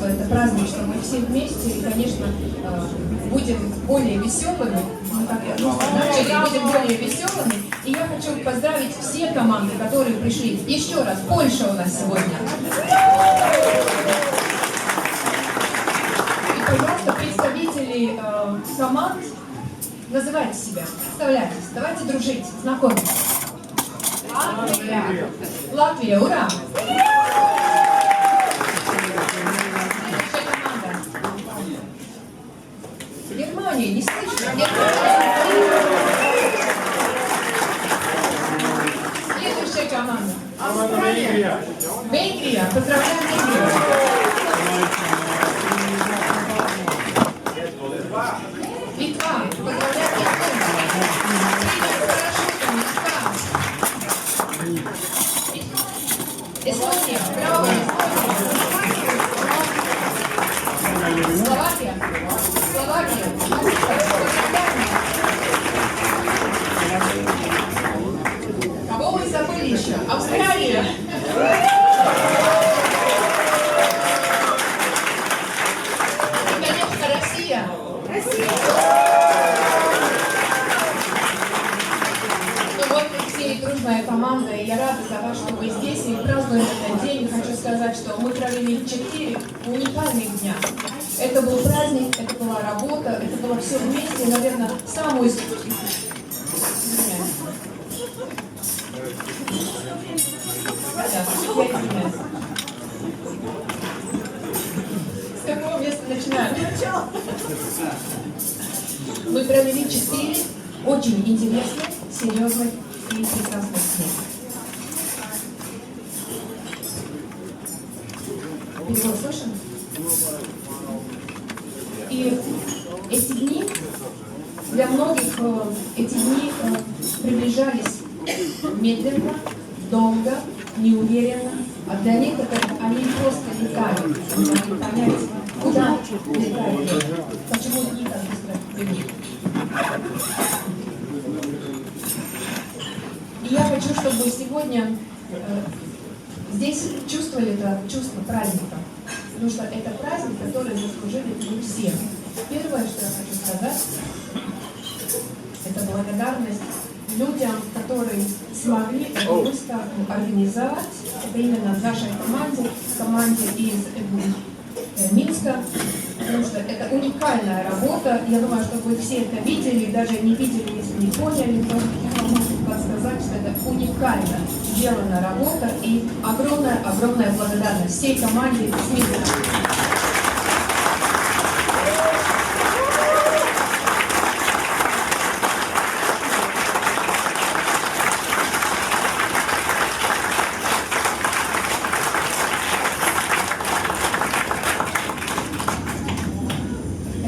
что это праздник, что мы все вместе, и, конечно, будем более веселыми, будем более веселыми. И я хочу поздравить все команды, которые пришли. Еще раз, Польша у нас сегодня. И, пожалуйста, представители команд, называйте себя, представляйтесь, давайте дружить, знакомиться. Латвия. Латвия, ура! Следующая команда. Германия, не слышно. Следующая команда. Австралия. Венгрия. Поздравляем Венгрию. Литва. Поздравляем Эстония, браво, Эстония. Словакия, Словакия. Кого мы забыли еще? Австралия. И, конечно, Россия. Дружная команда, и я рада за вас, что вы здесь и празднуем этот день. Хочу сказать, что мы провели 4 уникальных дня. Это был праздник, это была работа, это было все вместе, наверное, самую... С какого места начинаем? Мы провели 4 очень интересных, серьезных и прекрасных дней. Перевод слышен? И эти дни, для многих эти дни приближались медленно, долго, неуверенно, а для некоторых они просто летали. Не могли понять, куда летают, почему они так быстро бегут. И я хочу, чтобы сегодня здесь чувствовали это чувство праздника. Потому что это праздник, который заслужили мы все. Первое, что я хочу сказать, это благодарность людям, которые смогли эту выставку организовать. Это именно в нашей команде из Минска. Потому что это уникальная работа. Я думаю, что вы все это видели, даже не видели, если не поняли, то я могу подсказать, что это уникально сделана работа и огромная благодарность всей команде из Минска.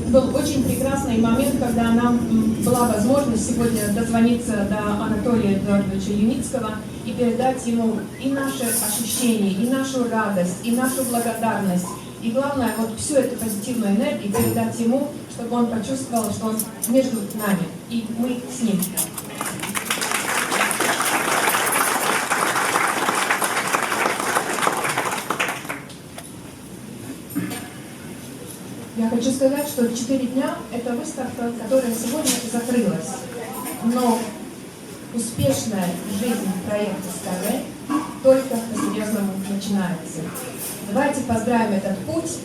Был очень прекрасный момент, когда нам была возможность сегодня дозвониться до Анатолия Эдуардовича Юницкого и передать ему и наши ощущения, и нашу радость, и нашу благодарность. И главное, вот всю эту позитивную энергию передать ему, чтобы он почувствовал, что он между нами, и мы с ним. Я хочу сказать, что 4 дня – это выставка, которая сегодня закрылась. Но успешная жизнь проекта SkyWay только по-серьезному начинается. Давайте поздравим этот путь,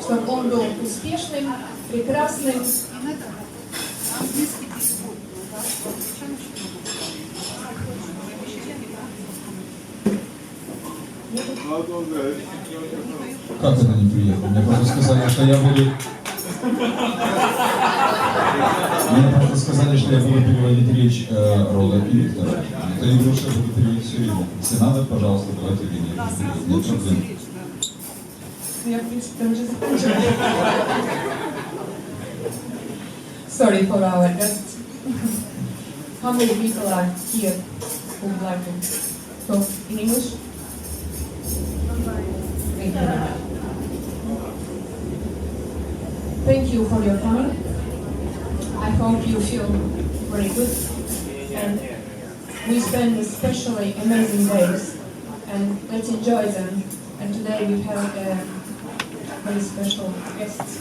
чтобы он был успешным, прекрасным. Как это не приехал? Мне просто сказали, что я буду... переводить речь Рода и Виктора. Это не говорю, что я буду переводить все время. Если надо, пожалуйста, давайте переводить. Нет проблем. Я, в принципе, там уже закончила. Sorry for our guests. How many people are here who would like to talk in English? Thank you. Thank you for your coming. I hope you feel very good. And we spend especially amazing days. And let's enjoy them. And today we have very special guests.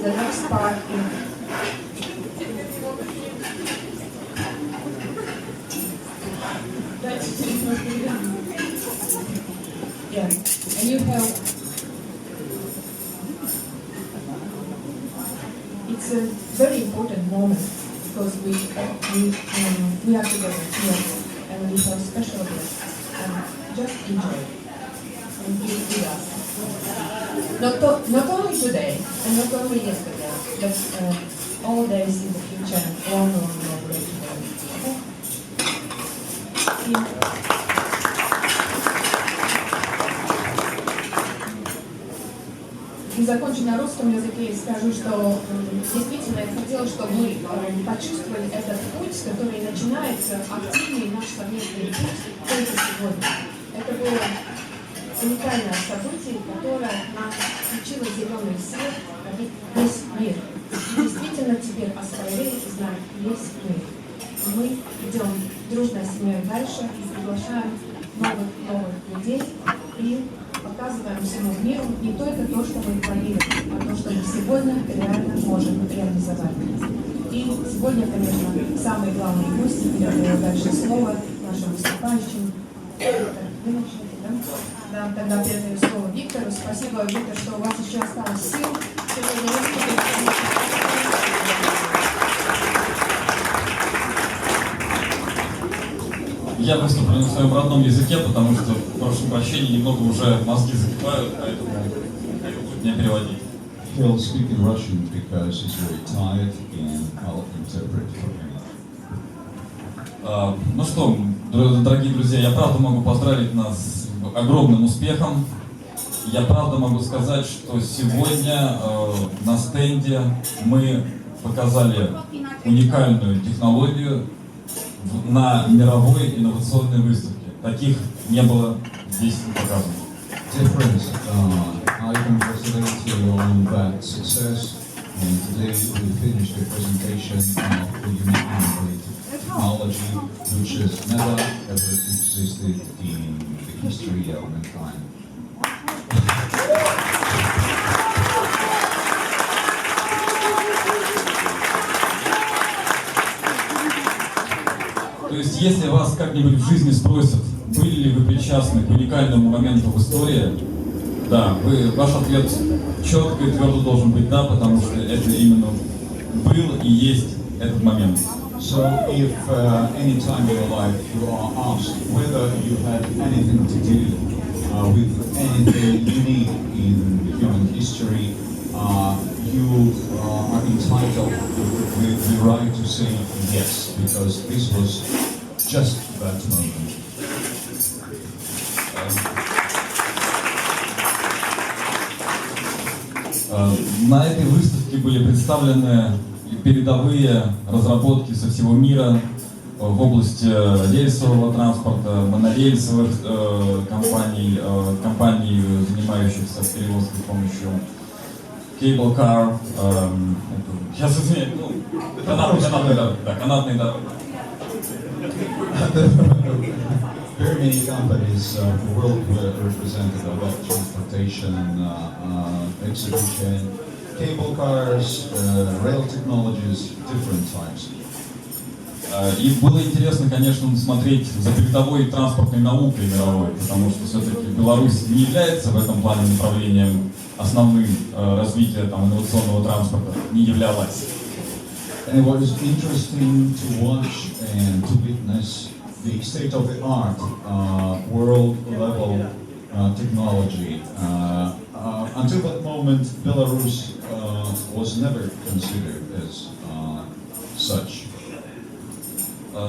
The next part is yeah, and you have it's a very important moment because we are together here and we have special guests and just enjoy and be with us. Not only today and not only yesterday, but all days in the future, long later. И закончу на русском языке и скажу, что действительно я хотела, чтобы мы почувствовали этот путь, который начинается активнее, наш совместный путь только сегодня. Это было уникальное событие, которое нам включило зеленый свет весь мир. И действительно теперь SkyWay знает весь мир. И мы идем дружной семьей дальше и приглашаем новых людей и показываем всему миру не только то, что мы планировали, а то, что мы сегодня реально можем реализовать. И сегодня, конечно, самый главный гость, я даю дальше слово нашим выступающим. Да, тогда передаю слово Виктору. Спасибо, Виктор, что у вас еще осталось сил. Я выступлю на своем родном языке, потому что, прошу прощения, немного уже мозги закипают, поэтому не переводить. He'll speak in Russian because he's very tired and I'll interpret for him. Ну что, дорогие друзья, я правда могу поздравить нас с огромным успехом. Я правда могу сказать, что сегодня на стенде мы показали уникальную технологию на мировой инновационной выставке. Таких не было здесь показано. Dear friends, I congratulate you on that success, and today we finished the presentation of the unique innovative technology which has never ever existed in the history of mankind. То есть, если вас как-нибудь в жизни спросят, были ли вы причастны к уникальному моменту в истории, да, ваш ответ четко и твердо должен быть да, потому что это именно был и есть этот момент. So, if any time in your life you are asked whether you had anything to do with anything unique in human history, you are entitled with the right to say yes, because this was just that moment. На этой выставке были представлены передовые разработки со всего мира в области рельсового транспорта, монорельсовых компаний, занимающихся перевозкой с помощью cable car, сейчас извиняюсь, канатные дороги. Very many companies of the world were represented about transportation exhibition, cable cars, rail technologies, different types. И было интересно, конечно, смотреть за передовой транспортной наукой мировой, потому что все-таки Беларусь не является в этом плане направлением основным развития инновационного транспорта, не являлась. And it was interesting to watch and to witness the state-of-the-art world-level technology. Until that moment, Belarus was never considered as such.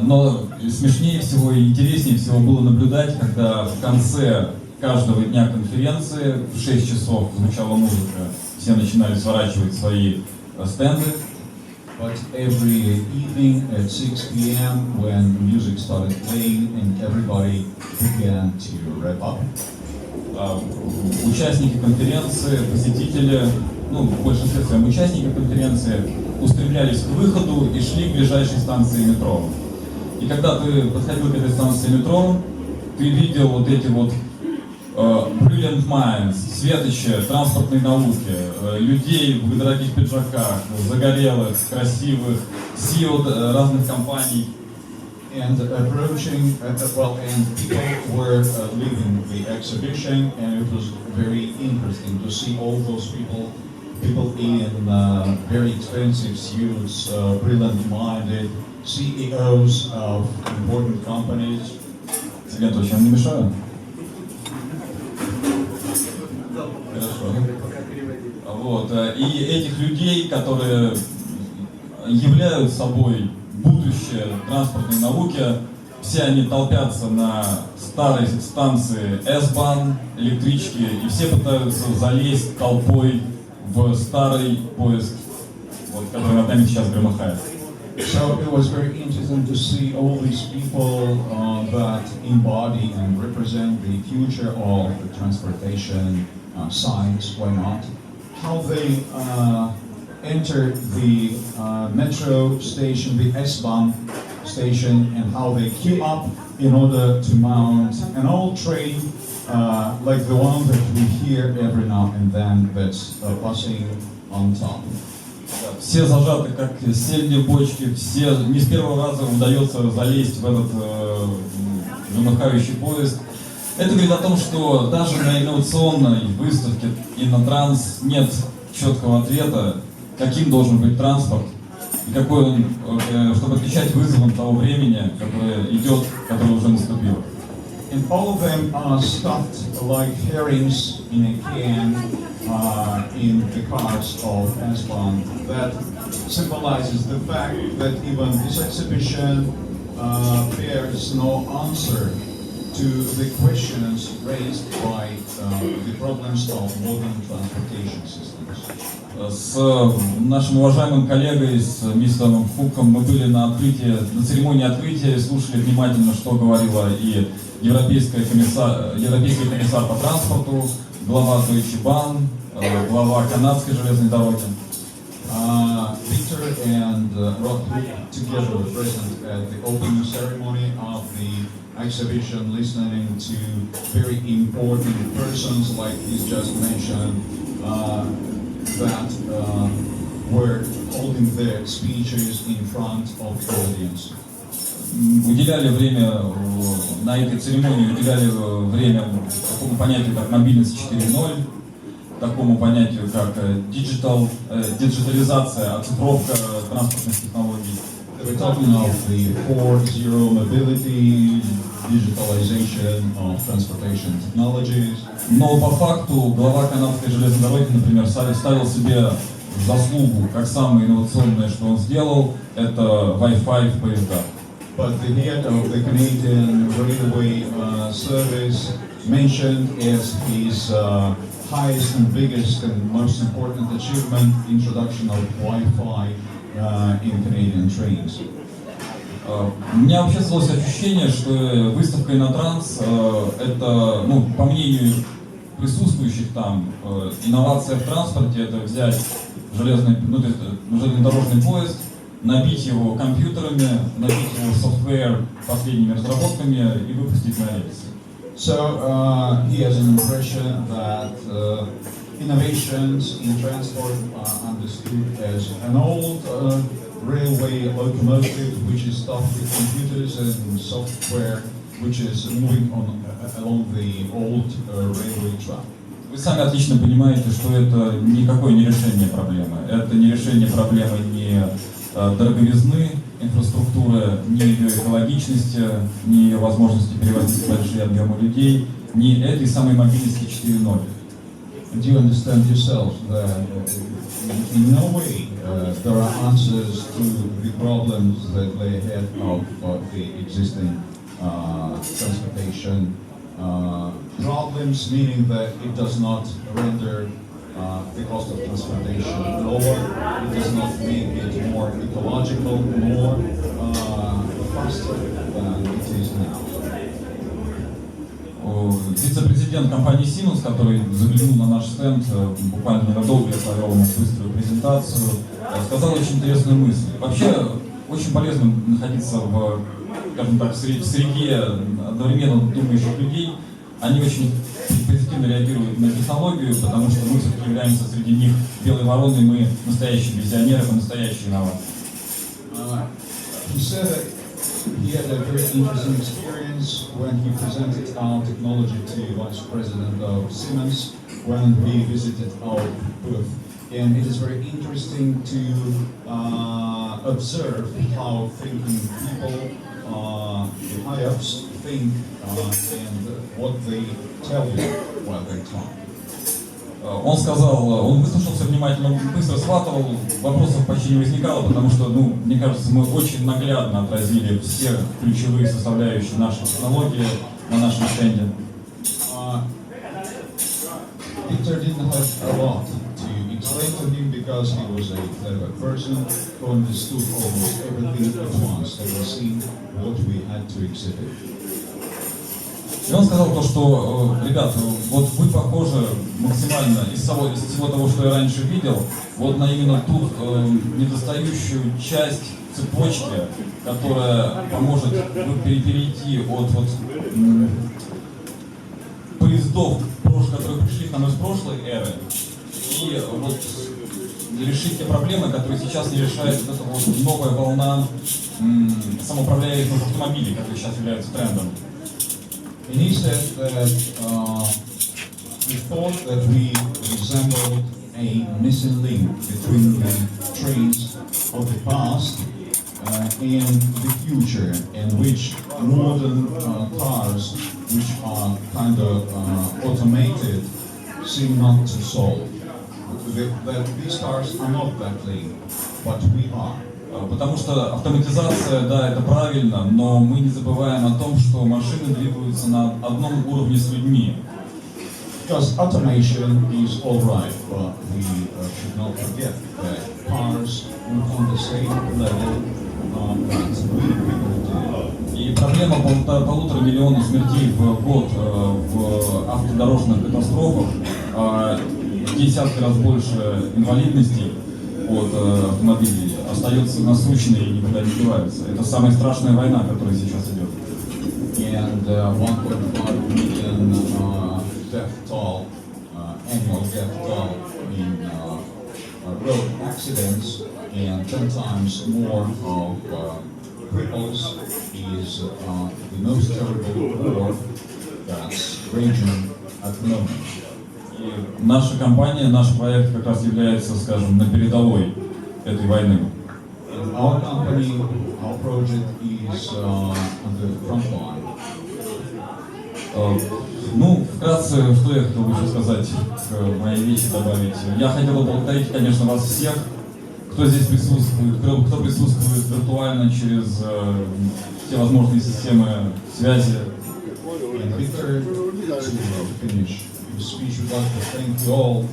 Но смешнее всего и интереснее всего было наблюдать, когда в конце каждого дня конференции в 6 часов звучала музыка, все начинали сворачивать свои стенды. But every evening at 6 p.m. when the music started playing and everybody began to wrap up. Участники конференции, посетители, в большинстве своем участники конференции устремлялись к выходу и шли к ближайшей станции метро. И когда ты подходил к этой станции метро, ты видел вот эти вот brilliant minds, светочи транспортной науки, людей в дорогих пиджаках, загорелых, красивых, CEO разных компаний. And approaching, and people were leaving the exhibition, and it was very interesting to see all those people in very expensive suits, brilliant-minded CEOs of important companies. Тебе точно не мешаю? Хорошо. Вот. И этих людей, которые являют собой будущее транспортной науки, все они толпятся на старой станции S-Bahn, электрички, и все пытаются залезть толпой в старый поезд, вот, который над нами сейчас громыхает. So it was very interesting to see all these people that embody and represent the future of the transportation science, why not? How they enter the metro station, the S-Bahn station, and how they queue up in order to mount an old train like the one that we hear every now and then that's passing on top. Все зажаты как сельди в бочке, все не с первого раза удается залезть в этот замыкающий поезд. Это говорит о том, что даже на инновационной выставке Innotrans нет четкого ответа, каким должен быть транспорт и какой он, чтобы отвечать вызовам того времени, которое идет, которое уже наступило. And all of them are stuffed like herrings in a can in the cars of S-Bahn. That symbolizes the fact that even this exhibition bears no answer to the questions raised by the problems of modern transportation systems. С нашим уважаемым коллегой, с мистером Фуком, мы были на церемонии открытия и слушали внимательно, что говорила и европейский комиссар по транспорту, глава Deutsche Bahn, глава канадской железной дороги. Victor and Rod together were present at the opening ceremony of the exhibition, listening to very important persons like he's just mentioned that were holding their speeches in front of the audience. Уделяли время на этой церемонии, уделяли время такому понятию, как мобильность 4.0, такому понятию, как диджитализация, оцифровка транспортных технологий. We're talking of the 4.0 mobility, digitalization of transportation technologies. Но по факту глава канадской железной дороги, например, ставил себе заслугу, как самое инновационное, что он сделал, это Wi-Fi в поездах. But the head of the Canadian Railway Service mentioned as his highest and biggest and most important achievement introduction of Wi-Fi in Canadian trains. У меня вообще создалось ощущение, что выставка Innotrans это, по мнению присутствующих там, инновация в транспорте, это взять железнодорожный поезд, набить его компьютерами, набить его софтвер последними разработками и выпустить на рельсы. So he has an impression that innovations in transport are understood as an old railway locomotive which is stuffed with computers and software which is moving along the old railway track. Вы сами отлично понимаете, что это никакое не решение проблемы. Это не решение проблемы ни дороговизны инфраструктуры, ни ее экологичности, ни ее возможности перевозить большие объемы людей, ни этой самой мобильности 4.0. Do you understand yourself that in no way there are answers to the problems that lay ahead of the existing transportation problems, meaning that it does not render the cost of transportation lower, it does not make it more ecological, more faster than it is now. Вице-президент компании Siemens, который заглянул на наш стенд буквально ненадолго, я провел ему быструю презентацию, сказал очень интересную мысль. Вообще, очень полезно находиться в, скажем так, в среде одновременно думающих людей. Они очень позитивно реагируют на технологию, потому что мы все-таки являемся среди них белой вороной, мы настоящие визионеры, мы настоящие инноваторы. He said that he had a very interesting experience when he presented our technology to Vice President of Siemens when he visited our booth. And it is very interesting to observe how thinking people, the high-ups, think and what they tell you while they talk. Он сказал, он выслушал все внимательно, быстро схватывал, вопросов почти не возникало, потому что, мне кажется, мы очень наглядно отразили все ключевые составляющие нашей технологии на нашем стенде. Peter didn't have a lot to explain to him because he was a clever person who understood almost everything at once, having seen what we had to exhibit. И он сказал то, что, ребята, вот вы похожи максимально из всего того, что я раньше видел, вот на именно ту недостающую часть цепочки, которая поможет перейти от поездов, которые пришли к нам из прошлой эры, и вот решить те проблемы, которые сейчас не решает вот эта вот новая волна самоуправляемых автомобилей, которые сейчас являются трендом. And he said that he thought that we resembled a missing link between the trains of the past and the future, in which modern cars, which are kind of automated, seem not to solve. That these cars are not that link, but we are. Потому что автоматизация, да, это правильно, но мы не забываем о том, что машины двигаются на одном уровне с людьми. Because automation is all right, but we should not forget that cars are on the same level that we people do. И проблема 1,5 миллиона смертей в год в автодорожных катастрофах, в десятки раз больше инвалидностей от автомобилей остается насущной и никуда не девается. Это самая страшная война, которая сейчас идет. And 1.5 million death toll, annual death toll in road accidents, and 10 times more of cripples is the most terrible war that's raging at the moment. И наша компания, наш проект как раз является, скажем, на передовой этой войны. Our company, our project is on the front line. Вкратце, что я хотел бы еще сказать, к моей вещи добавить. Я хотел бы поблагодарить, конечно, вас всех, кто здесь присутствует, кто присутствует виртуально через те возможные системы связи. And Victor, to finish his speech, would like to thank you all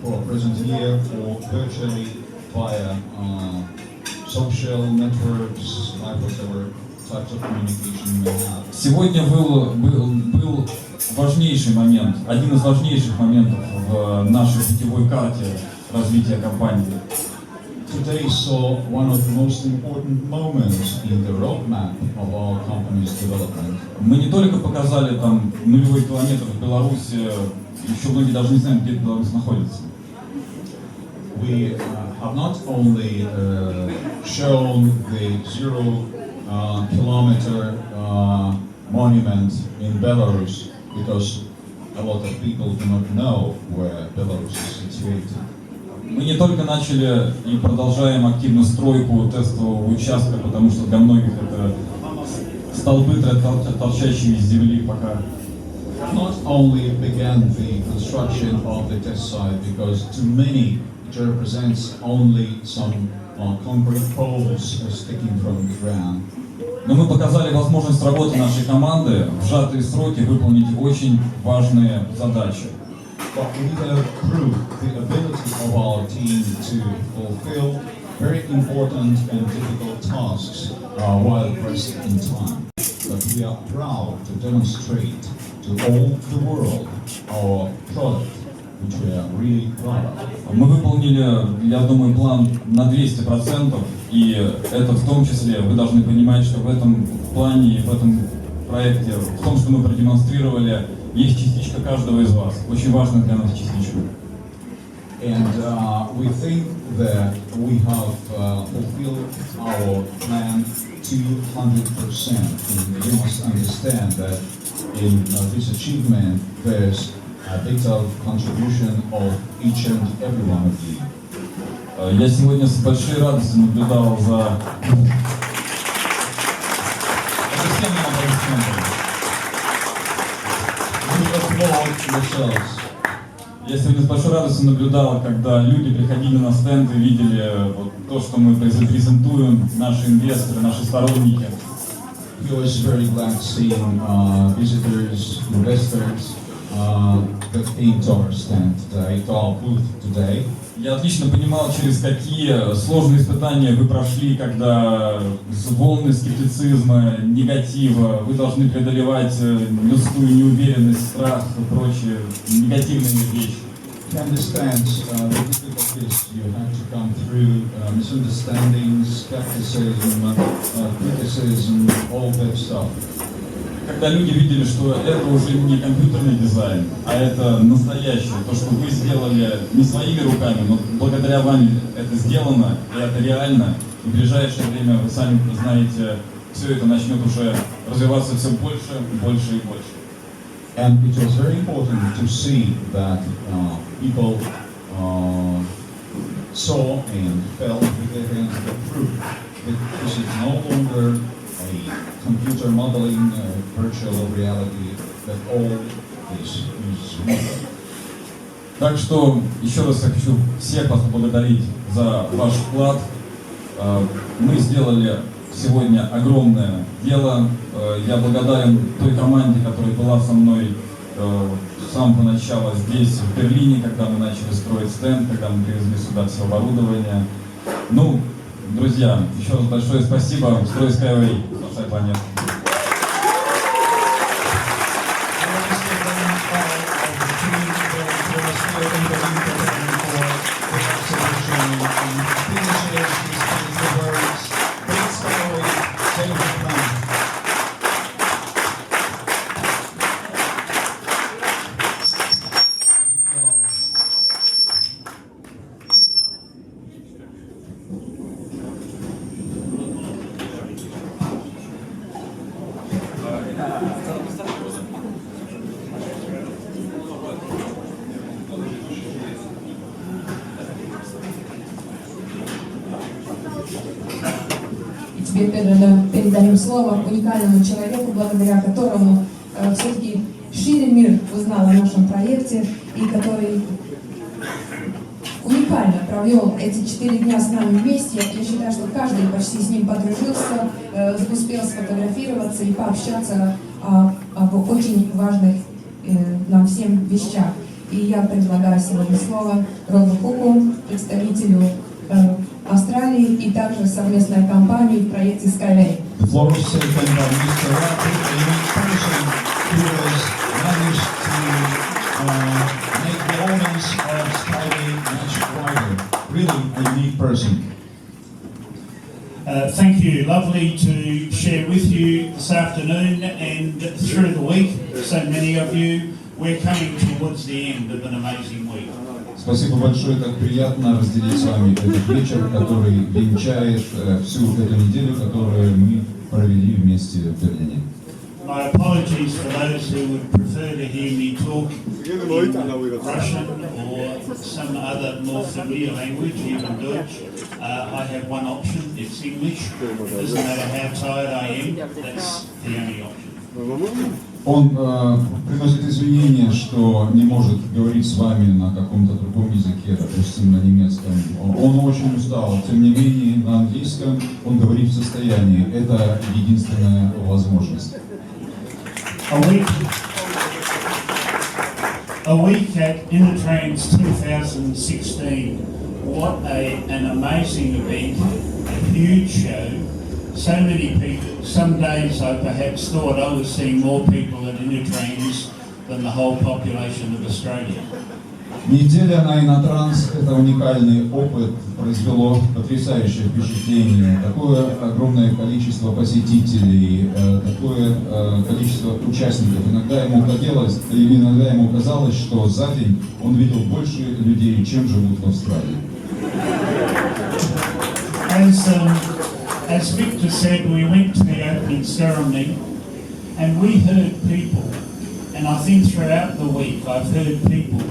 who are present here, or virtually via social networks, like whatever types of communication you may have. Сегодня был важнейший момент, один из важнейших моментов в нашей путевой карте развития компании. Today saw one of the most important moments in the roadmap of our company's development. Мы не только показали там нулевой километр в Беларуси, еще многие даже не знают, где Беларусь находится. We have not only shown the 0-kilometer monument in Belarus, because a lot of people do not know where Belarus is situated. Мы не только начали и продолжаем активно стройку тестового участка, потому что для многих это столбы, торчащие из земли пока. Not only began the construction of the test site, because to many it represents only some concrete poles sticking from the ground. Но мы показали возможность работы нашей команды в сжатые сроки выполнить очень важные задачи. But we have proved the ability of our team to fulfill very important and difficult tasks while pressed in time. But we are proud to demonstrate to all the world our product, which we are really proud of. Мы выполнили, я думаю, план на 200%, и это в том числе, вы должны понимать, что в этом плане и в этом проекте, в том, что мы продемонстрировали есть частичка каждого из вас. Очень важная для нас частичка. And we think that we have fulfilled our plan 200%. And you must understand that in this achievement, there's a vital contribution of each and every one of you. Я сегодня с большой радостью наблюдал за... Это всем нам аплодисменты. Я сегодня с большой радостью наблюдал, когда люди приходили на стенд и видели вот то, что мы презентуем, наши инвесторы, наши сторонники. He was very glad seeing visitors, investors that came to our stand today, to our booth today. Я отлично понимал, через какие сложные испытания вы прошли, когда волны скептицизма, негатива, вы должны преодолевать людскую неуверенность, страх и прочие негативные вещи. He understands the difficulties you have to come through, misunderstandings, skepticism, criticism, all that stuff. Когда люди видели, что это уже не компьютерный дизайн, а это настоящее, то, что вы сделали не своими руками, но благодаря вам это сделано, и это реально, и в ближайшее время, вы сами знаете, все это начнет уже развиваться все больше, больше и больше. And it was very important to see that people saw and felt with their hands the proof that this is no longer a computer modeling, virtual reality, that all this is real. Так что еще раз я хочу всех вас поблагодарить за ваш вклад. Мы сделали сегодня огромное дело. Я благодарен той команде, которая была со мной с самого начала здесь, в Берлине, когда мы начали строить стенд, когда мы привезли сюда все оборудование. Ну, друзья, еще раз большое спасибо. Строй SkyWay, спасай планету. Теперь передаем слово уникальному человеку, благодаря которому все-таки шире мир узнал о нашем проекте и который уникально провел эти 4 дня с нами вместе. Я считаю, что каждый почти с ним подружился, успел сфотографироваться и пообщаться об очень важных нам всем вещах. И я предлагаю сегодня слово Роду Куку, представителю Австралии и также совместной компании в проекте SkyWay. The floor is taken by Mr. Rafi, a unique person who has managed to make the audience of SkyWay much wider. Really a unique person. Thank you. Lovely to share with you this afternoon and through the week. So many of you, we're coming towards the end of an amazing week. Спасибо большое, так приятно разделить с вами этот вечер, который венчает всю эту неделю, которую мы провели вместе в Берлине. My apologies for those who would prefer to hear me talk in Russian or some other more familiar language, even Deutsch. I have one option, it's English. It doesn't matter how tired I am, that's the only option. Он приносит извинения, что не может говорить с вами на каком-то другом языке, допустим, на немецком. Он очень устал, тем не менее, на английском он говорит в состоянии. Это единственная возможность. A week at Innotrans 2016. What an amazing event, a huge show. So many people. Some days I perhaps thought I was seeing more people at Innotrans than the whole population of Australia. Неделя на Innotrans – это уникальный опыт, произвело потрясающее впечатление. Такое огромное количество посетителей, такое количество участников. Иногда ему казалось, что за день он видел больше людей, чем живут в Австралии. As Victor said, we went to the opening ceremony and we heard people, and I think throughout the week I've heard people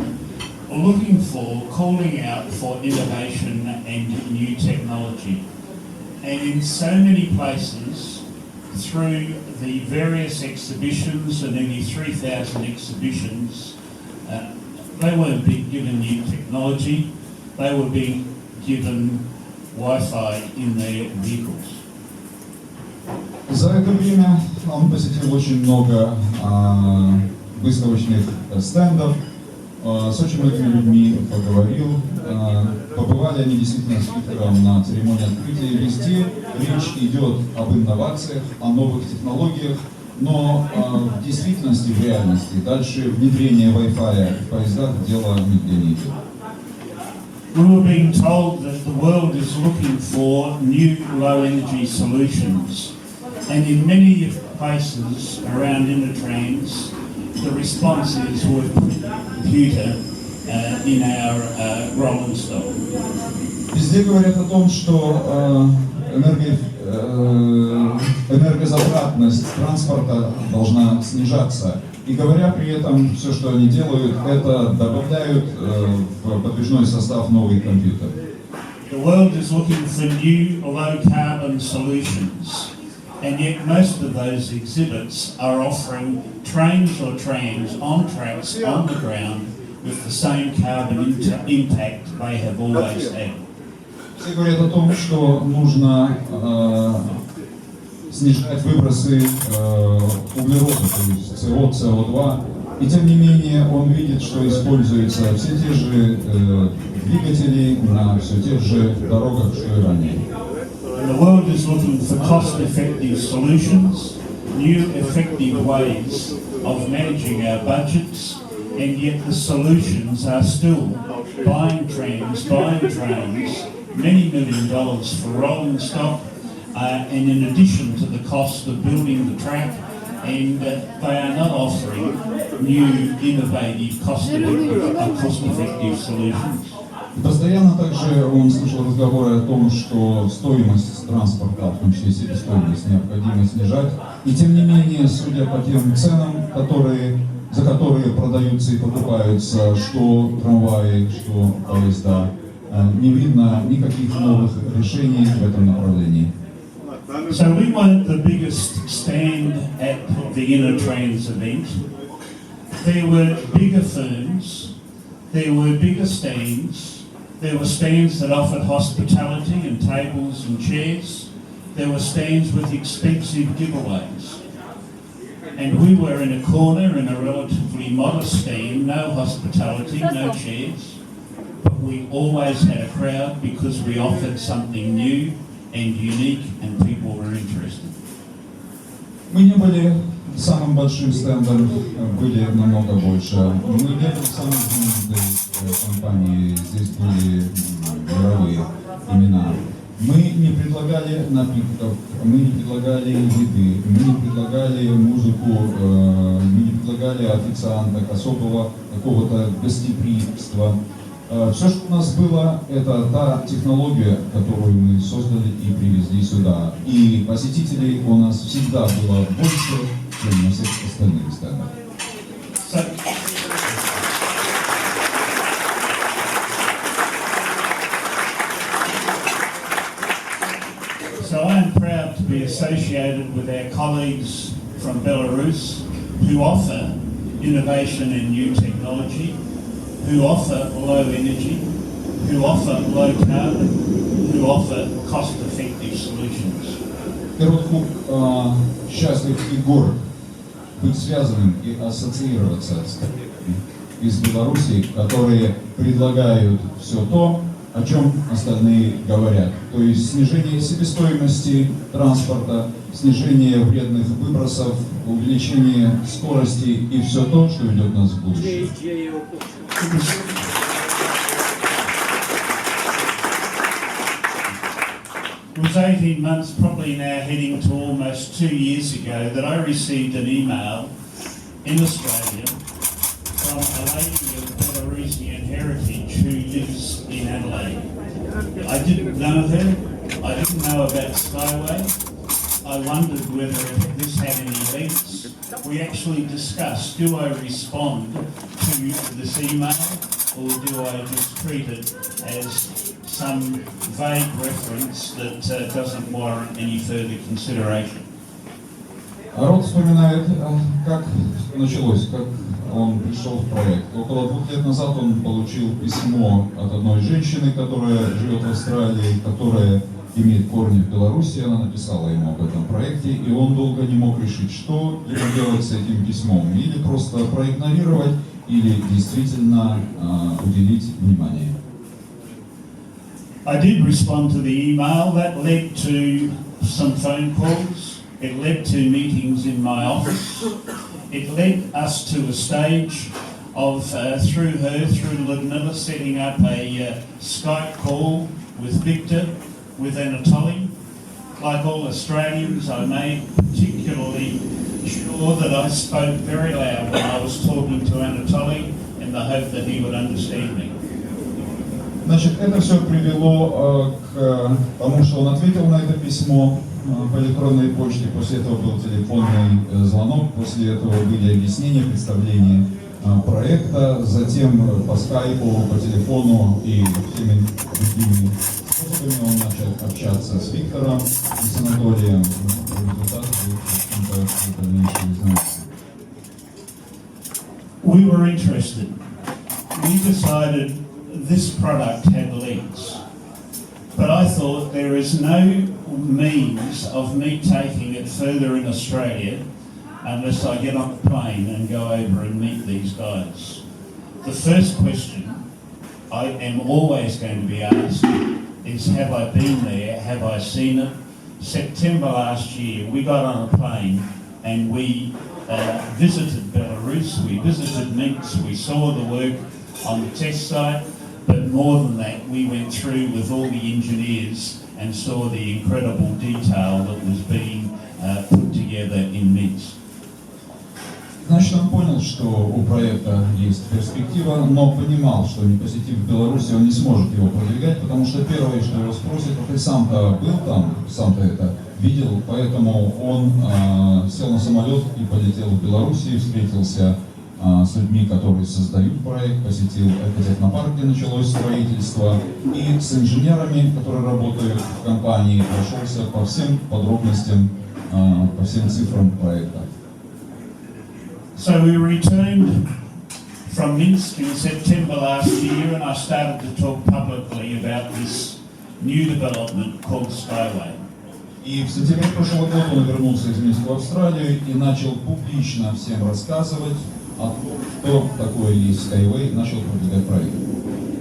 calling out for innovation and new technology. And in so many places, through the various exhibitions, and nearly 3,000 exhibitions, they weren't being given new technology, they were being given Wi-Fi in their vehicles. За это время он посетил очень много выставочных стендов, с очень многими людьми поговорил. Побывали они действительно с Виктором на церемонии открытия. Везде речь идет об инновациях, о новых технологиях, но в действительности, в реальности, дальше внедрение Wi-Fi в поездах дело нигде не идет. We were being told that the world is looking for new low-energy solutions, and in many places around Innotrans, the response is we've put a computer in our rolling stock. Везде говорят о том, что энергозатратность транспорта должна снижаться. И говоря при этом, все, что они делают, это добавляют в подвижной состав новый компьютер. The world is looking for new low-carbon solutions, and yet most of those exhibits are offering trains or trams on tracks on the ground with the same carbon impact they have always had. Все говорят о том, что нужно снижать выбросы углерода, то есть СО, СО2. И тем не менее он видит, что используются все те же двигатели на все тех же дорогах, что и ранее. The world is looking for cost-effective solutions, new effective ways of managing our budgets, and yet the solutions are still buying trams, buying trains, many $1 million for rolling stock, and in addition to the cost of building the track, and they are not offering new, innovative, cost-effective solutions. Постоянно также он слышал разговоры о том, что стоимость транспорта, в том числе себестоимость, необходимо снижать. И тем не менее, судя по тем ценам, за которые продаются и покупаются что трамваи, что поезда, не видно никаких новых решений в этом направлении. So we weren't the biggest stand at the Innotrans event. There were bigger firms, there were bigger stands, there were stands that offered hospitality and tables and chairs, there were stands with expensive giveaways. And we were in a corner in a relatively modest stand, no hospitality, no chairs, but we always had a crowd because we offered something new and unique, and people were interested. Мы не были самым большим стендом, были намного больше. Мы не были самой знаменитой компанией, здесь были мировые имена. Мы не предлагали напитков, мы не предлагали еды, мы не предлагали музыку, мы не предлагали официанток, особого какого-то гостеприимства. Все, что у нас было, это та технология, которую мы создали и привезли сюда. И посетителей у нас всегда было больше, чем на всех остальных стендах. So I am proud to be associated with our colleagues from Belarus who offer innovation and new technology, who offer low energy, who offer low carbon, who offer cost-effective solutions. Ирод-Хук счастлив и горд быть связанным и ассоциироваться с коллегами из Беларуси, которые предлагают все то, о чем остальные говорят. То есть снижение себестоимости транспорта, снижение вредных выбросов, увеличение скорости и все то, что ведет нас в будущее. It was 18 months, probably now heading to almost 2 years ago, that I received an email in Australia from a lady of Belarusian heritage who lives in Adelaide. I didn't know her. I didn't know about SkyWay. I wondered whether this had any links. We actually discussed, do I respond to this email or do I just treat it as some vague reference that doesn't warrant any further consideration? Рот вспоминает, как началось, как он пришел в проект. Около 2 лет назад он получил письмо от одной женщины, которая живет в Австралии, которая имеет корни в Беларуси. Она написала ему об этом проекте, и он долго не мог решить, что ему делать с этим письмом. Или просто проигнорировать, или действительно уделить внимание. I did respond to the email. That led to some phone calls. It led to meetings in my office. It led us to a stage of, through Ludmilla, setting up a Skype call with Victor, with Anatoly. Like all Australians, I made particularly sure that I spoke very loud when I was talking to Anatoly in the hope that he would understand me. Значит, это все привело к тому, что он ответил на это письмо по электронной почте, после этого был телефонный звонок, после этого были объяснения, представления проекта, затем по скайпу, по телефону и всеми другими способами он начал общаться с Виктором и с Анатолием. Результат был дальнейший знак. We were interested. We decided this product had legs. But I thought there is no means of me taking it further in Australia unless I get on a plane and go over and meet these guys. The first question I am always going to be asked is, have I been there? Have I seen it? September last year, we got on a plane and we visited Belarus, we visited Minsk, we saw the work on the test site, but more than that, we went through with all the engineers and saw the incredible detail that was being put together in Minsk. Значит, он понял, что у проекта есть перспектива, но понимал, что не посетив Беларусь, он не сможет его продвигать, потому что первое, что его спросят, ты сам-то был там, сам-то это видел, поэтому он сел на самолет и полетел в Белоруссию, встретился с людьми, которые создают проект, посетил экотехнопарк, где началось строительство, и с инженерами, которые работают в компании, прошелся по всем подробностям, по всем цифрам проекта. So we returned from Minsk in September last year, and I started to talk publicly about this new development called SkyWay. И в сентябре прошлого года он вернулся из Минска в Австралию и начал публично всем рассказывать о том, что такое есть SkyWay, начал продвигать проект.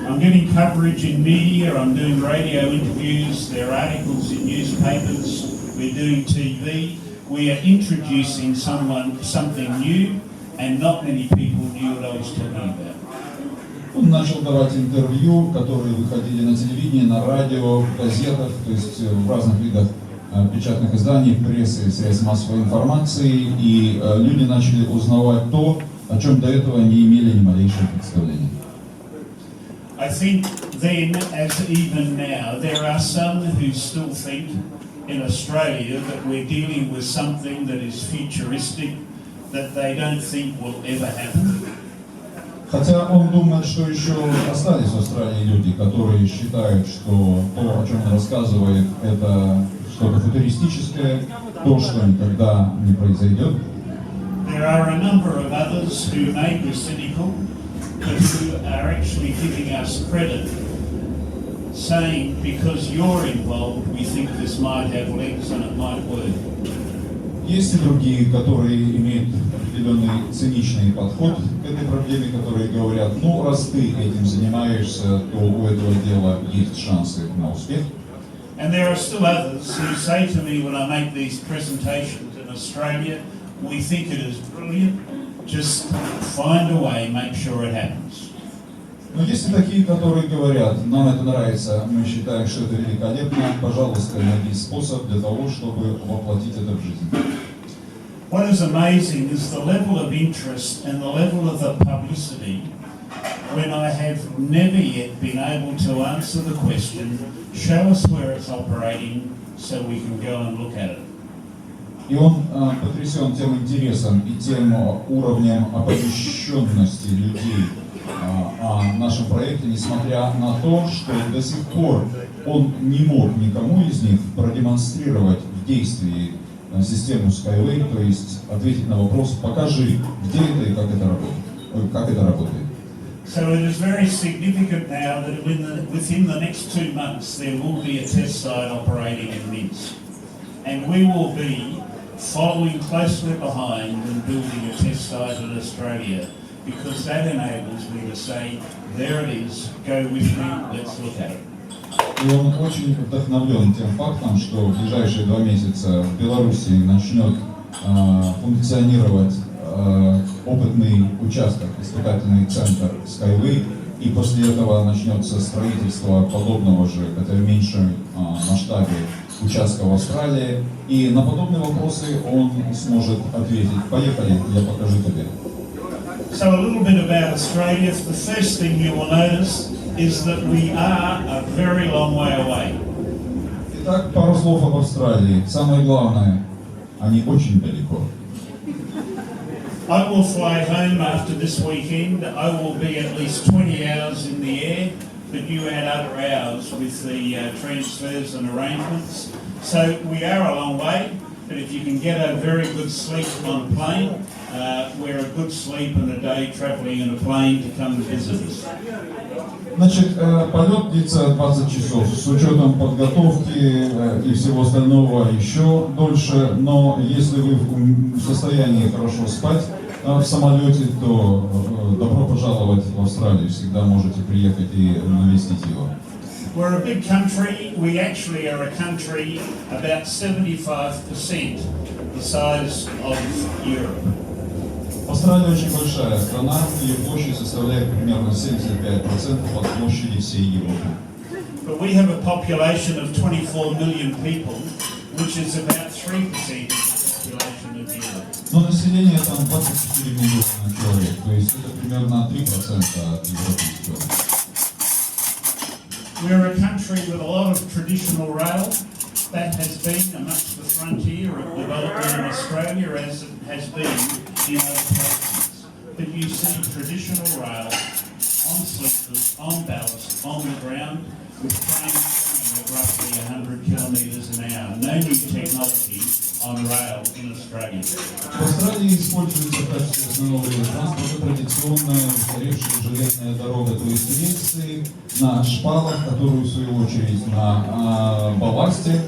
I'm getting coverage in media, I'm doing radio interviews, there are articles in newspapers, we're doing TV. We are introducing something new, and not many people knew what I was talking about. Он начал давать интервью, которые выходили на телевидении, на радио, в газетах, то есть в разных видах печатных изданий, прессы, средств массовой информации, и люди начали узнавать то, о чем до этого не имели ни малейшего представления. I think then, as even now, there are some who still think in Australia that we're dealing with something that is futuristic, that they don't think will ever happen. Хотя он думает, что еще остались в Австралии люди, которые считают, что то, о чем он рассказывает, это что-то футуристическое, то, что никогда не произойдет. There are a number of others who may be cynical, but who are actually giving us credit, saying because you're involved, we think this might have legs and it might work. Есть и другие, которые имеют определенный циничный подход к этой проблеме, которые говорят, ну, раз ты этим занимаешься, то у этого дела есть шансы на успех. And there are still others who say to me when I make these presentations in Australia, we think it is brilliant, just find a way, make sure it happens. Но есть и такие, которые говорят, нам это нравится, мы считаем, что это великолепно, пожалуйста, найди способ для того, чтобы воплотить это в жизнь. What is amazing is the level of interest and the level of the publicity when I have never yet been able to answer the question, show us where it's operating so we can go and look at it. И он потрясен тем интересом и тем уровнем оповещенности людей о нашем проекте, несмотря на то, что до сих пор он не мог никому из них продемонстрировать в действии систему SkyWay, то есть ответить на вопрос, покажи, где это и как это работает. So it is very significant now that within the next 2 months there will be a test site operating in Minsk. And we will be following closely behind and building a test site in Australia, because that enables me to say, there it is, go with me, let's look at it. И он очень вдохновлен тем фактом, что в ближайшие 2 месяца в Беларуси начнет функционировать опытный участок, испытательный центр SkyWay, и после этого начнется строительство подобного же, хотя в меньшем масштабе, участка в Австралии. И на подобные вопросы он сможет ответить. Поехали, я покажу тебе. So a little bit about Australia. The first thing you will notice is that we are a very long way away. Итак, пару слов об Австралии. Самое главное, они очень далеко. I will fly home after this weekend. I will be at least 20 hours in the air, but you add other hours with the transfers and arrangements. So we are a long way, but if you can get a very good sleep on a plane, we're a good sleep and a day travelling in a plane to come visit us. Значит, полет длится 20 часов, с учетом подготовки и всего остального еще дольше, но если вы в состоянии хорошо спать в самолете, то добро пожаловать в Австралию, всегда можете приехать и навестить его. We're a big country. We actually are a country about 75% the size of Europe. Австралия очень большая страна, ее площадь составляет примерно 75% от площади всей Европы. But we have a population of 24 million people, which is about 3% of the population of Europe. Но население там 24 миллиона человек, то есть это примерно 3% от европейского. We're a country with a lot of traditional rail. That has been amongst the frontier of development in Australia, as it has been in other places. But you see traditional rail on sleepers, on ballast, on the ground, with trains going at roughly 100 kilometres an hour. No new technology on rail in Australia. В Австралии используется в качестве основного вида транспорта традиционная устаревшая железная дорога, то есть рельсы на шпалах, которые в свою очередь на балласте.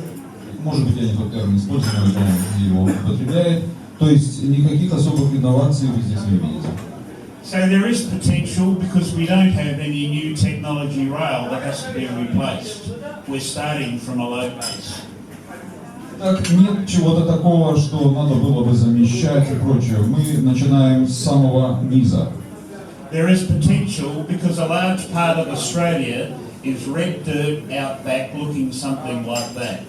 Может быть, я не тот термин использую, но он его употребляет. То есть никаких особых инноваций вы здесь не видите. So there is potential because we don't have any new technology rail that has to be replaced. We're starting from a low base. Так, нет чего-то такого, что надо было бы замещать и прочее. Мы начинаем с самого низа. There is potential because a large part of Australia is red dirt out back looking something like that.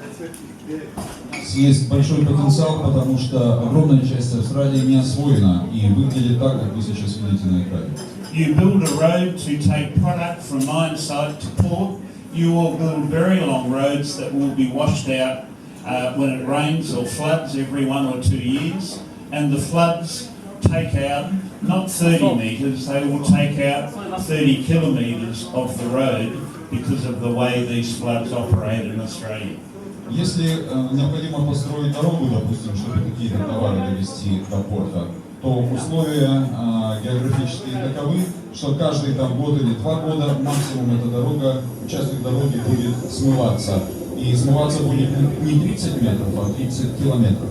Есть большой потенциал, потому что огромная часть Австралии не освоена и выглядит так, как вы сейчас видите на экране. You build a road to take product from mine site to port. You will build very long roads that will be washed out when it rains or floods every 1 or 2 years. And the floods take out not 30 metres, they will take out 30 kilometres of the road because of the way these floods operate in Australia. Если необходимо построить дорогу, допустим, чтобы какие-то товары довести до порта, то условия географические таковы, что каждый там год или 2 года максимум эта дорога, участок дороги будет смываться. И смываться будет не 30 метров, а 30 километров.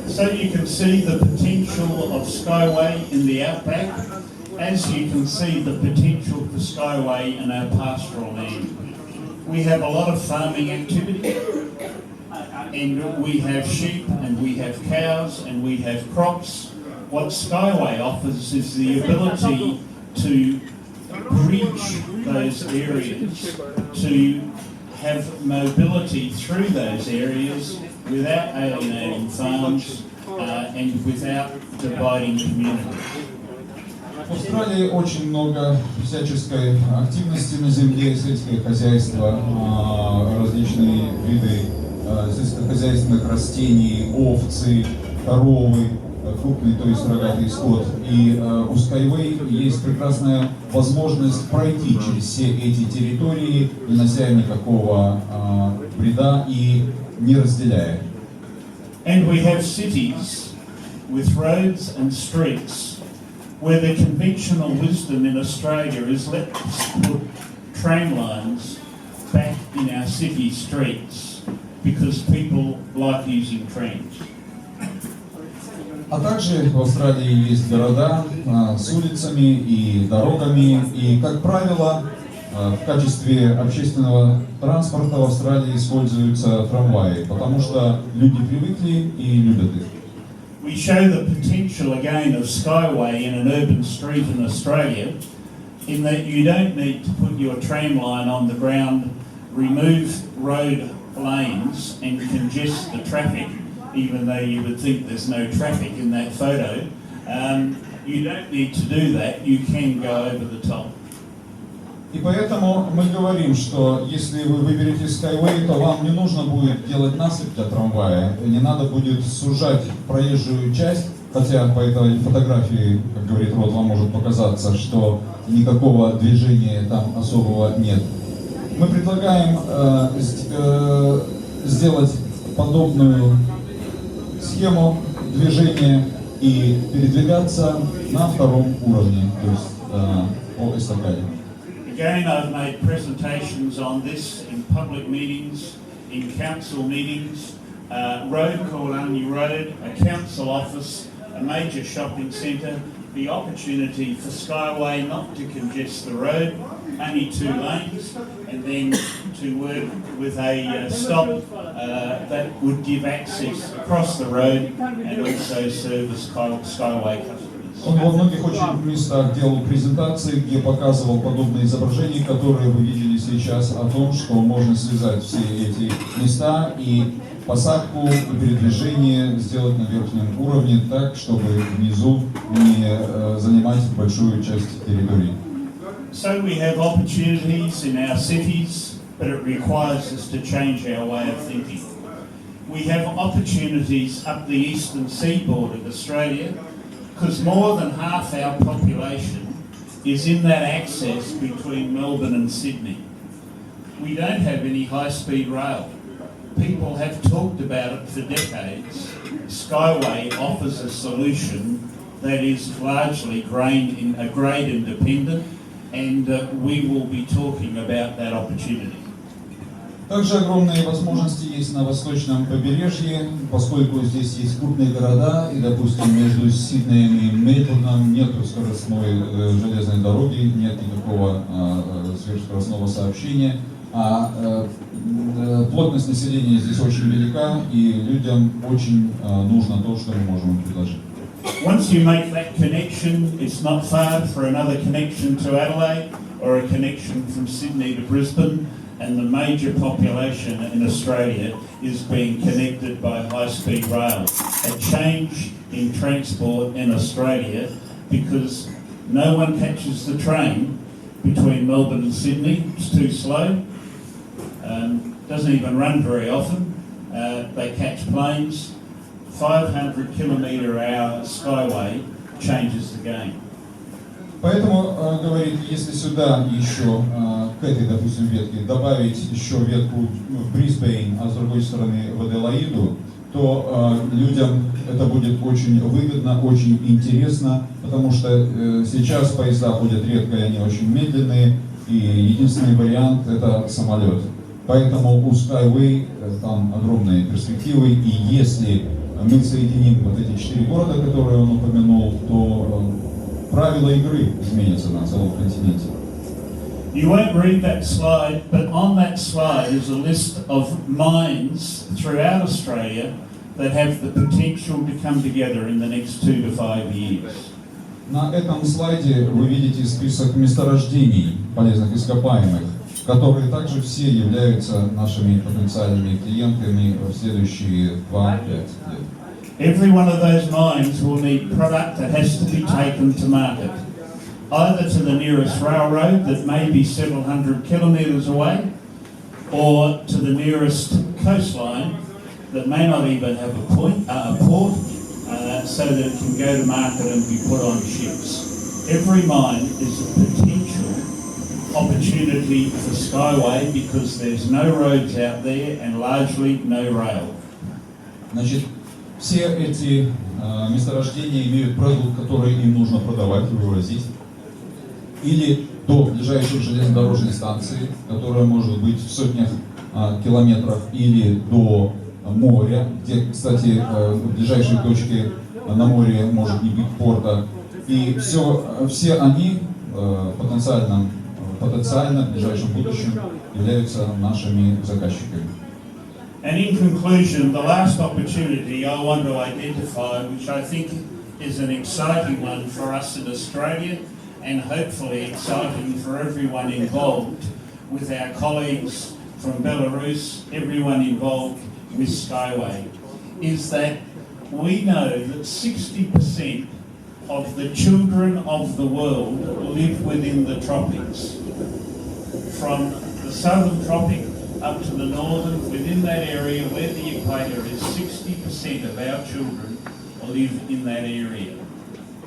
So you can see the potential of SkyWay in the outback, as you can see the potential for SkyWay in our pastoral land. We have a lot of farming activity, and we have sheep, and we have cows, and we have crops. What SkyWay offers is the ability to bridge those areas to have mobility through those areas without alienating farms and without dividing communities. В Австралии очень много всяческой активности на земле, сельское хозяйство, различные виды сельскохозяйственных растений, овцы, коровы, крупный, то есть рогатый скот. И у SkyWay есть прекрасная возможность пройти через все эти территории, не нося никакого вреда и не разделяя. And we have cities with roads and streets where the conventional wisdom in Australia is let's put tram lines back in our city streets because people like using trams. А также в Австралии есть города с улицами и дорогами, и, как правило, в качестве общественного транспорта в Австралии используются трамваи, потому что люди привыкли и любят их. We show the potential again of SkyWay in an urban street in Australia, in that you don't need to put your tram line on the ground, remove road lanes and congest the traffic, even though you would think there's no traffic in that photo. You don't need to do that, you can go over the top. И поэтому мы говорим, что если вы выберете SkyWay, то вам не нужно будет делать насыпь для трамвая, не надо будет сужать проезжую часть, хотя по этой фотографии, как говорит Род, вам может показаться, что никакого движения там особого нет. Мы предлагаем сделать подобную схему движения и передвигаться на втором уровне, то есть по эстакаде. Again, I've made presentations on this in public meetings, in council meetings, road called Anu Road, a council office, a major shopping centre, the opportunity for SkyWay not to congest the road, only 2 lanes, and then to work with a stop that would give access across the road and also service SkyWay customers. Он во многих очень местах делал презентации, где показывал подобные изображения, которые вы видели сейчас, о том, что можно связать все эти места и посадку и передвижение сделать на верхнем уровне так, чтобы внизу не занимать большую часть территории. So we have opportunities in our cities, but it requires us to change our way of thinking. We have opportunities up the eastern seaboard of Australia, because more than half our population is in that access between Melbourne and Sydney. We don't have any high-speed rail. People have talked about it for decades. SkyWay offers a solution that is largely grade independent, and we will be talking about that opportunity. Также огромные возможности есть на восточном побережье, поскольку здесь есть крупные города, и, допустим, между Сиднеем и Мельбурном нет скоростной железной дороги, нет никакого сверхскоростного сообщения, а плотность населения здесь очень велика, и людям очень нужно то, что мы можем им предложить. Once you make that connection, it's not far for another connection to Adelaide or a connection from Sydney to Brisbane. And the major population in Australia is being connected by high-speed rail. A change in transport in Australia because no one catches the train between Melbourne and Sydney. It's too slow. Doesn't even run very often. They catch planes. 500 km/h SkyWay changes the game. Поэтому, говорит, если сюда еще, к этой, допустим, ветке, добавить еще ветку в Брисбейн, а с другой стороны в Аделаиду, то людям это будет очень выгодно, очень интересно, потому что сейчас поезда ходят редко, и они очень медленные, и единственный вариант это самолет. Поэтому у SkyWay там огромные перспективы, и если мы соединим вот эти 4 города, которые он упомянул, то правила игры изменятся на целом континенте. You won't read that slide, but on that slide is a list of mines throughout Australia that have the potential to come together in the next 2 to 5 years. На этом слайде вы видите список месторождений полезных ископаемых, которые также все являются нашими потенциальными клиентами в следующие 2-5 лет. Every one of those mines will need product that has to be taken to market, either to the nearest railroad that may be several hundred kilometres away, or to the nearest coastline that may not even have a port, so that it can go to market and be put on ships. Every mine is a potential opportunity for SkyWay because there's no roads out there and largely no rail. Значит, все эти месторождения имеют продукт, который им нужно продавать и вывозить, или до ближайшей железнодорожной станции, которая может быть в сотнях километров, или до моря, где, кстати, в ближайшей точке на море может не быть порта. И все они потенциально в ближайшем будущем являются нашими заказчиками. And in conclusion, the last opportunity I want to identify, which I think is an exciting one for us in Australia, and hopefully exciting for everyone involved, with our colleagues from Belarus, everyone involved with SkyWay, is that we know that 60% of the children of the world live within the tropics. From the southern tropic up to the northern, within that area where the equator is, 60% of our children live in that area.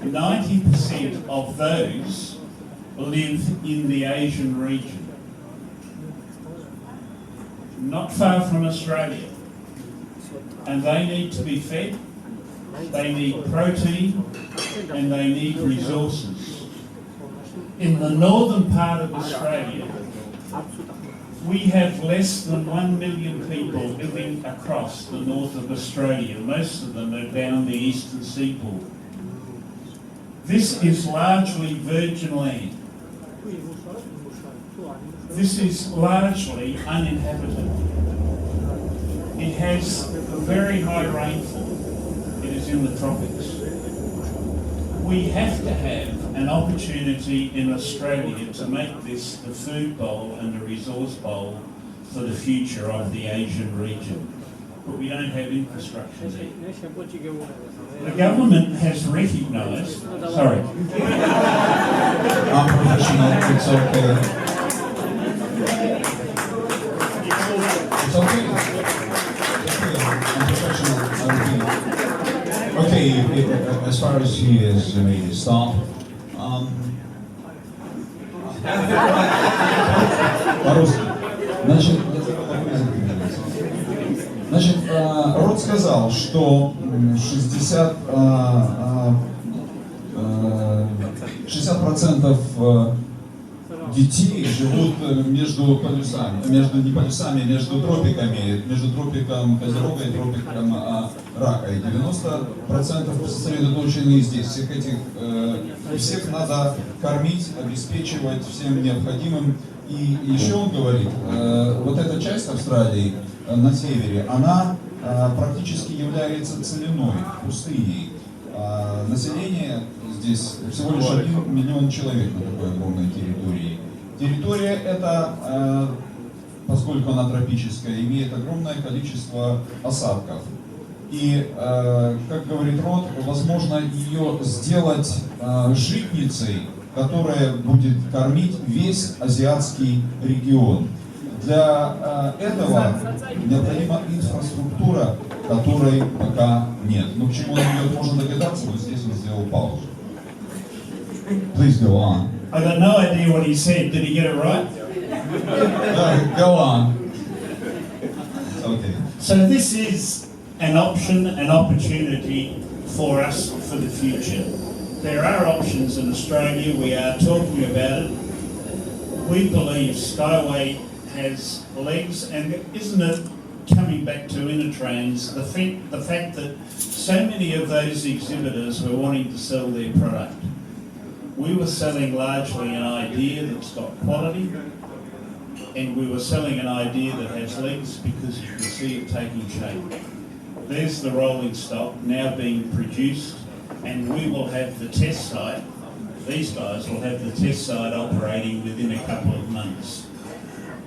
90% of those live in the Asian region, not far from Australia. And they need to be fed, they need protein, and they need resources. In the northern part of Australia, we have less than 1 million people living across the north of Australia. Most of them are down the eastern seaboard. This is largely virgin land. This is largely uninhabited. It has very high rainfall. It is in the tropics. We have to have an opportunity in Australia to make this the food bowl and the resource bowl for the future of the Asian region. But we don't have infrastructure there. The government has recognised, sorry. I'm professional, it's okay. It's okay. I'm professional, okay, as far as he has made his start, по-русски. Значит, Род сказал, что 60% детей живут между полюсами, между тропиками, между тропиком Козерога и тропиком Рака. И 90% сосредоточены здесь. Всех надо кормить, обеспечивать всем необходимым. И еще он говорит, вот эта часть Австралии на севере, она практически является целиной, пустыней. Население здесь всего лишь 1 миллион человек на такой огромной территории. Территория эта, поскольку она тропическая, имеет огромное количество осадков. И, как говорит Род, возможно ее сделать житницей, которая будет кормить весь азиатский регион. Для этого необходима инфраструктура, которой пока нет. Но к чему он идет, можно догадаться, вот здесь он сделал паузу. Please go on. I got no idea what he said. Did he get it right? Go on. Okay. So this is an option, an opportunity for us for the future. There are options in Australia. We are talking about it. We believe SkyWay has legs, and isn't it, coming back to Innotrans, the fact that so many of those exhibitors were wanting to sell their product. We were selling largely an idea that's got quality, and we were selling an idea that has legs because you can see it taking shape. There's the rolling stock now being produced and we will have the test site. These guys will have the test site operating within a couple of months.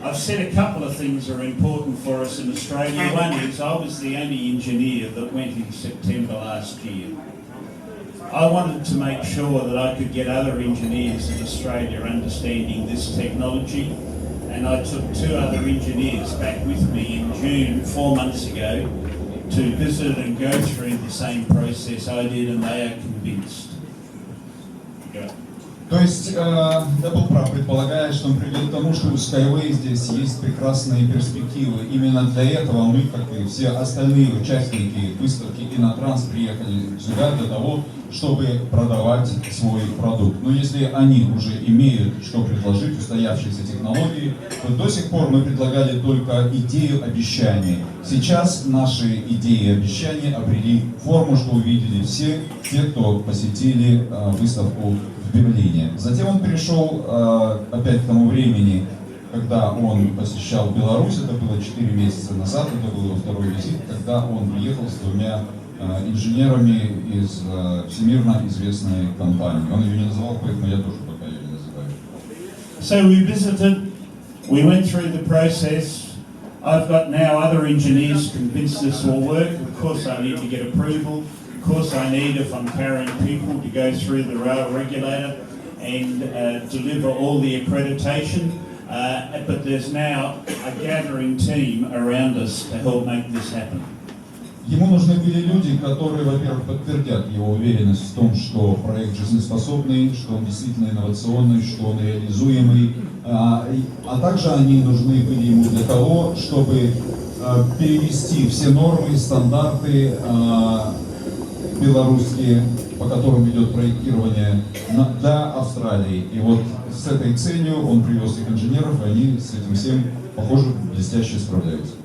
I've said a couple of things that are important for us in Australia. One is I was the only engineer that went in September last year. I wanted to make sure that I could get other engineers in Australia understanding this technology, and I took 2 other engineers back with me in June, 4 months ago, to visit and go through the same process I did, and they are convinced. Go. То есть я был прав, предполагая, что он приведет к тому, что у SkyWay здесь есть прекрасные перспективы. Именно для этого мы, как и все остальные участники выставки Innotrans, приехали сюда для того, чтобы продавать свой продукт. Но если они уже имеют что предложить, устоявшиеся технологии, то до сих пор мы предлагали только идею обещаний. Сейчас наши идеи и обещания обрели форму, что увидели все те, кто посетили выставку в Берлине. Затем он перешел опять к тому времени, когда он посещал Беларусь, это было 4 месяца назад, это был его второй визит, когда он приехал с 2 инженерами из всемирно известной компании. Он ее не называл, поэтому я тоже пока ее не называю. So we visited, we went through the process. I've got now other engineers convinced this will work. Of course I need to get approval. Of course I need, if I'm carrying people, to go through the rail regulator and deliver all the accreditation. But there's now a gathering team around us to help make this happen. Ему нужны были люди, которые, во-первых, подтвердят его уверенность в том, что проект жизнеспособный, что он действительно инновационный, что он реализуемый, а также они нужны были ему для того, чтобы перевести все нормы, стандарты белорусские, по которым идет проектирование, для Австралии. И вот с этой целью он привез их инженеров, и они с этим всем, похоже, блестяще справляются.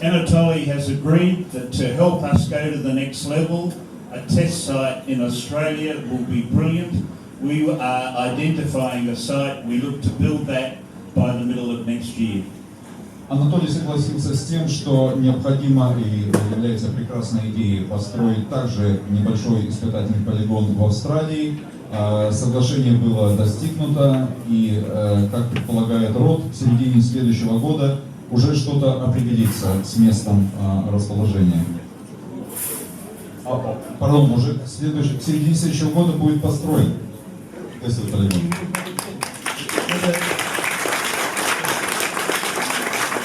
Anatoly has agreed that to help us go to the next level, a test site in Australia will be brilliant. We are identifying a site. We look to build that by the middle of next year. Анатолий согласился с тем, что необходимо и является прекрасной идеей построить также небольшой испытательный полигон в Австралии. Соглашение было достигнуто, и, как предполагает РОД, в середине следующего года уже что-то определится с местом расположения. Пардон, уже в середине следующего года будет построен тестовый полигон.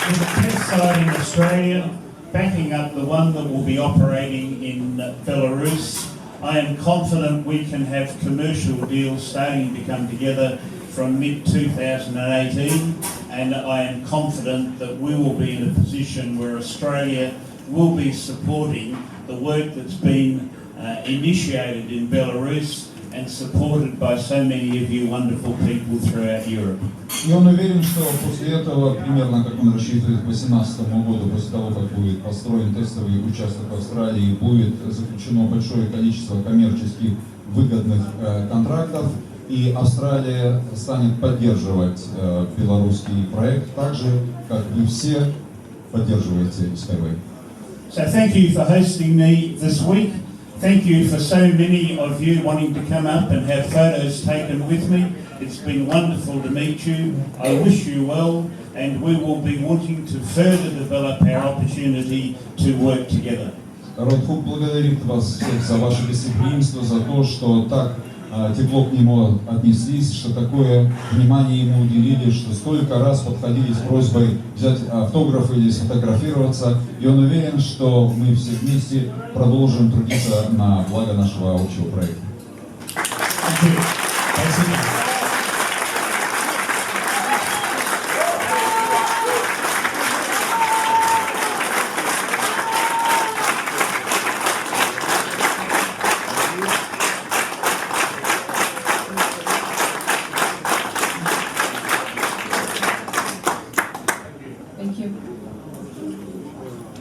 There's a test site in Australia, backing up the one that will be operating in Belarus. I am confident we can have commercial deals starting to come together from mid-2018, and I am confident that we will be in a position where Australia will be supporting the work that's been initiated in Belarus and supported by so many of you wonderful people throughout Europe. И он уверен, что после этого, примерно как он рассчитывает к 2018 году, после того, как будет построен тестовый участок в Австралии, будет заключено большое количество коммерческих выгодных контрактов, и Австралия станет поддерживать белорусский проект так же, как вы все поддерживаете SkyWay. So thank you for hosting me this week. Thank you for so many of you wanting to come up and have photos taken with me. It's been wonderful to meet you. I wish you well, and we will be wanting to further develop our opportunity to work together. Ротхук благодарит вас всех за ваше гостеприимство, за то, что так тепло к нему отнеслись, что такое внимание ему уделили, что столько раз подходили с просьбой взять автограф или сфотографироваться. И он уверен, что мы все вместе продолжим трудиться на благо нашего общего проекта. Спасибо.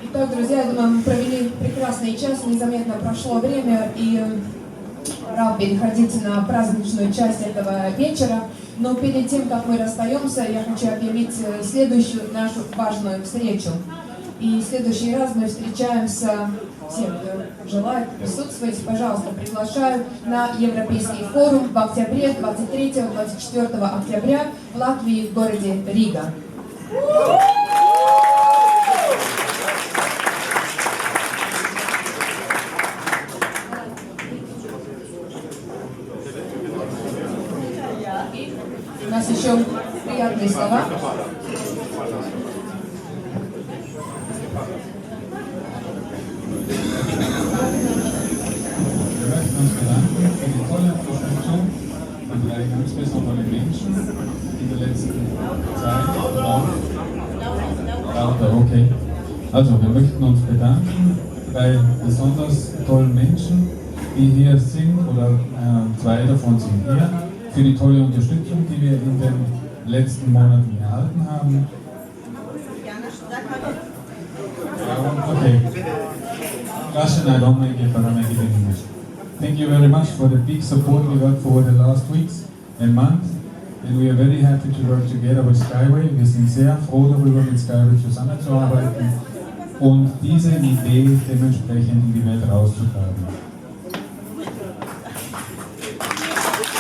Итак, друзья, я думаю, мы провели прекрасный час, незаметно прошло время, и пора переходить на праздничную часть этого вечера. Но перед тем, как мы расстаемся, я хочу объявить следующую нашу важную встречу. И в следующий раз мы встречаемся всех, кто желает присутствовать, пожалуйста, приглашаю на Европейский форум в октябре, 23-24 октября в Латвии, в городе Рига. У нас еще приятные слова. Wir möchten uns bedanken für die tolle Unterstützung von drei ganz besonderen Menschen in der letzten Zeit. Okay. Also, wir möchten uns bedanken bei besonders tollen Menschen, die hier sind, oder zwei davon sind hier, für die tolle Unterstützung, die wir in den letzten Monaten erhalten haben. Okay. Russian, I don't make it, but I make it in English. Thank you very much for the big support we got for the last weeks and months, and we are very happy to work together with SkyWay. Wir sind sehr froh darüber, mit SkyWay zusammenzuarbeiten und diese Idee dementsprechend in die Welt rauszutragen.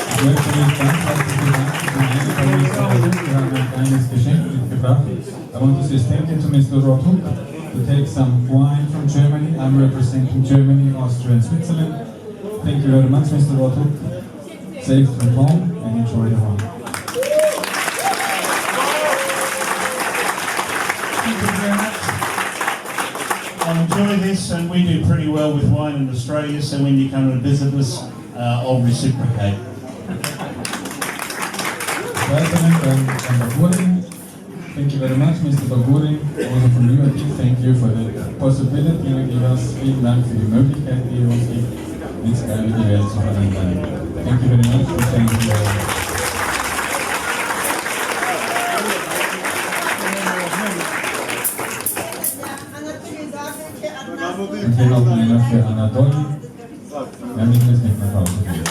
Ich möchte mich ganz herzlich bedanken für Mr. Rothuk. Wir haben ein kleines Geschenk mitgebracht. I want to say thank you to Mr. Rothuk to take some wine from Germany. I'm representing Germany, Austria and Switzerland. Thank you very much, Mr. Rothuk. Safe from home and enjoy the home. Thank you very much. I enjoy this, and we do pretty well with wine in Australia, so when you come and visit us, I'll reciprocate. Thank you very much, Mr. Baburi. Also from you, thank you for the possibility you give us. Vielen Dank für die Möglichkeit, die ihr uns gibt, mit SkyWay die Welt zu verändern. Thank you very much for saying Und hier noch einer für Anatoli. Ja, mich ist nicht nach Hause gehen.